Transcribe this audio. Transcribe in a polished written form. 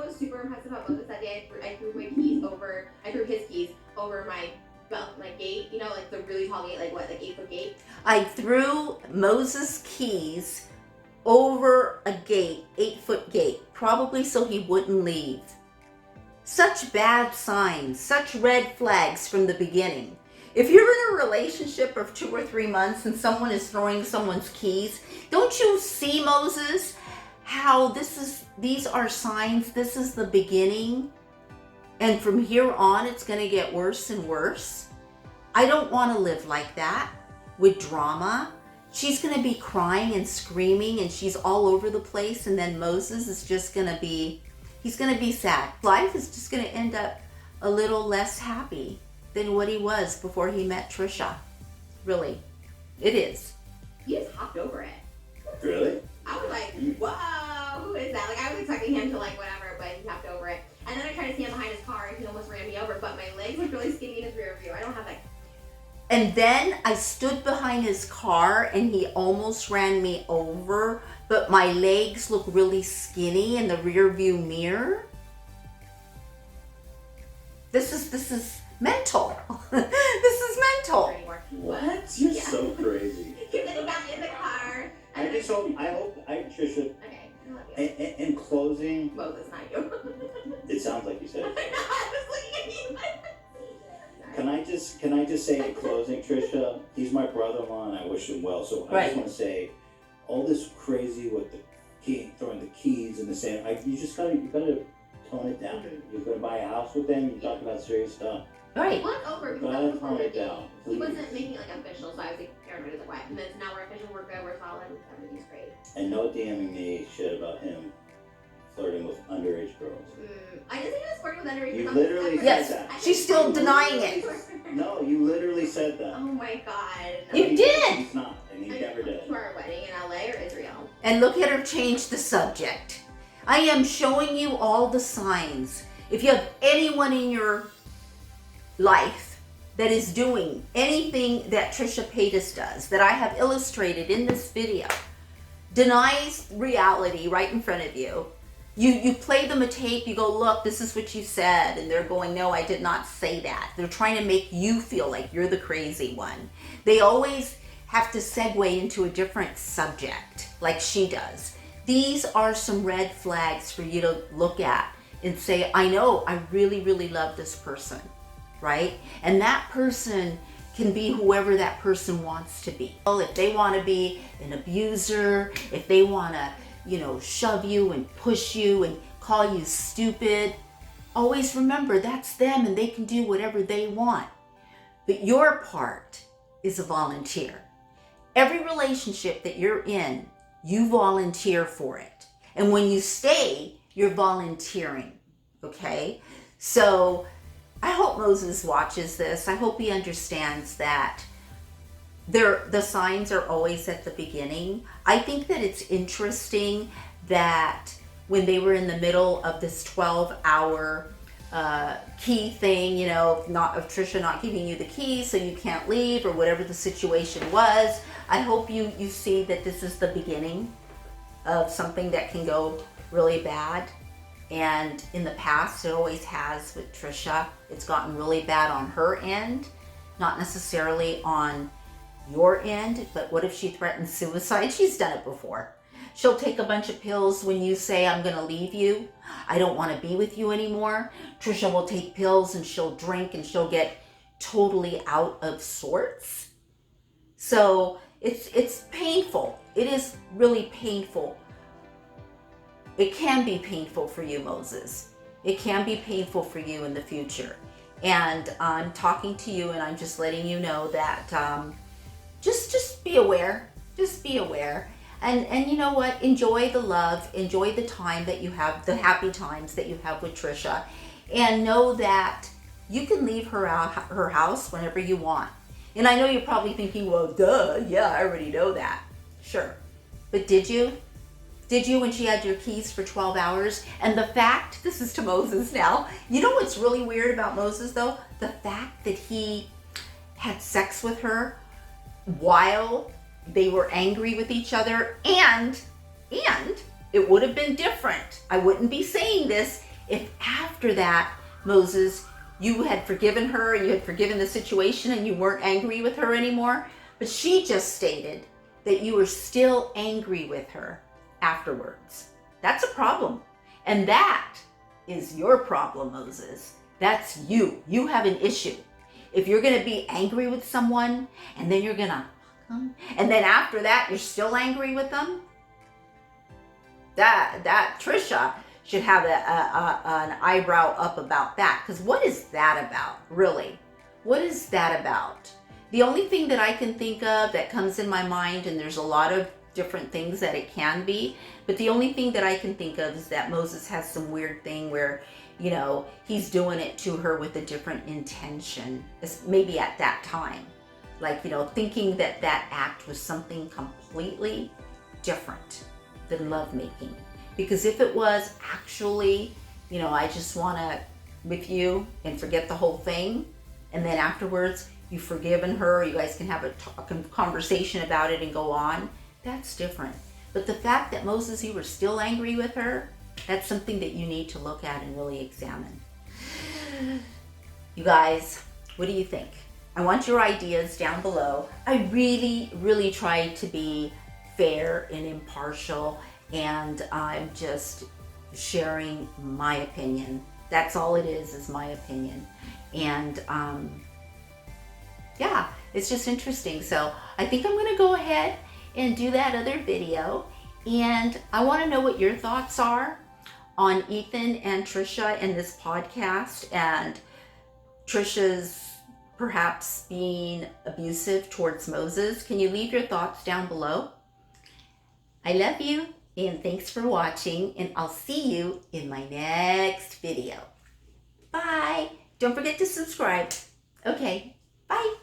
was super impressed about Moses that day. I threw his keys over my gate, like the really tall gate, like 8-foot gate. I threw Moses' keys over a gate, 8-foot gate, probably so he wouldn't leave. Such bad signs, such red flags from the beginning. If you're in a relationship of 2 or 3 months and someone is throwing someone's keys, don't you see, Moses, how these are signs, this is the beginning, and from here on it's going to get worse and worse? I don't want to live like that, with drama. She's going to be crying and screaming and she's all over the place, and then Moses is just going to be, he's going to be sad. Life is just going to end up a little less happy than what he was before he met Trisha. Really, it is. He just hopped over it. Really? I was like, whoa, who is that? Like, I was expecting him to, like, whatever, but he hopped over it. And then I tried to stand behind his car and he almost ran me over, but my legs look really skinny in his rear view. I don't have that. And then I stood behind his car and he almost ran me over, but my legs look really skinny in the rear view mirror. This is mental. This is mental. What? You're so crazy. Then he got me in the car. Trisha, Okay, I love you. in closing, Moses, not you. it sounds like you said. I know, I was looking at you. Can I just say in closing, Trisha, he's my brother-in-law and I wish him well. So I just want to say, all this crazy with the key, throwing the keys in the sand, you gotta tone it down. You're gonna buy a house with them. You talk about serious stuff. Right. He went over because that was before the date. He wasn't making it like official, so I was like, paranoid. I was like, what? And then now we're official, we're good, we're solid, everything's great. And no DMing me shit about him flirting with underage girls. I didn't think he was flirting with underage girls. You literally said Yes, that. she's still denying it. No, you literally said that. Oh my god. You did. He's not, and he never did. To our wedding in LA or Israel. And look at her change the subject. I am showing you all the signs. If you have anyone in your life that is doing anything that Trisha Paytas does, that I have illustrated in this video, denies reality right in front of you. You play them a tape, you go, look, this is what you said, and they're going, no, I did not say that. They're trying to make you feel like you're the crazy one. They always have to segue into a different subject, like she does. These are some red flags for you to look at and say, I know, I really, really love this person, right? And that person can be whoever that person wants to be. Well, if they want to be an abuser, if they want to, shove you and push you and call you stupid, always remember that's them and they can do whatever they want. But your part is a volunteer. Every relationship that you're in, you volunteer for it. And when you stay, you're volunteering, okay? So I hope Moses watches this. I hope he understands that the signs are always at the beginning. I think that it's interesting that when they were in the middle of this 12-hour key thing, of Trisha not giving you the key so you can't leave or whatever the situation was, I hope you see that this is the beginning of something that can go really bad. And in the past, it always has with Trisha. It's gotten really bad on her end, not necessarily on your end, but what if she threatens suicide? She's done it before. She'll take a bunch of pills when you say, I'm gonna leave you. I don't wanna be with you anymore. Trisha will take pills and she'll drink and she'll get totally out of sorts. So it's painful. It is really painful. It can be painful for you, Moses. It can be painful for you in the future. And I'm talking to you and I'm just letting you know that just be aware. Just be aware. And you know what? Enjoy the love. Enjoy the time that you have, the happy times that you have with Trisha. And know that you can leave her house whenever you want. And I know you're probably thinking, well, duh, yeah, I already know that. Sure. But did you? Did you when she had your keys for 12 hours? And the fact, this is to Moses now, you know what's really weird about Moses though? The fact that he had sex with her while they were angry with each other, and it would have been different. I wouldn't be saying this if after that, Moses, you had forgiven her, you had forgiven the situation, and you weren't angry with her anymore. But she just stated that you were still angry with her afterwards. That's a problem. And that is your problem, Moses. That's you. You have an issue. If you're going to be angry with someone and then you're going to, and then after that you're still angry with them, that Trisha should have an eyebrow up about that. Because what is that about, really? What is that about? The only thing that I can think of that comes in my mind, and there's a lot of different things that it can be, but the only thing that I can think of is that Moses has some weird thing where, you know, he's doing it to her with a different intention, maybe at that time. Like, you know, thinking that that act was something completely different than lovemaking. Because if it was actually, you know, I just want to with you and forget the whole thing, and then afterwards you've forgiven her, you guys can have a conversation about it and go on, that's different. But the fact that Moses, you were still angry with her, that's something that you need to look at and really examine. You guys, what do you think? I want your ideas down below. I really, really tried to be fair and impartial, and I'm just sharing my opinion. That's all it is my opinion. And yeah, it's just interesting. So I think I'm gonna go ahead and do that other video. And I wanna know what your thoughts are on Ethan and Trisha and this podcast, and Trisha's perhaps being abusive towards Moses. Can you leave your thoughts down below? I love you, and thanks for watching, and I'll see you in my next video. Bye. Don't forget to subscribe. Okay, bye.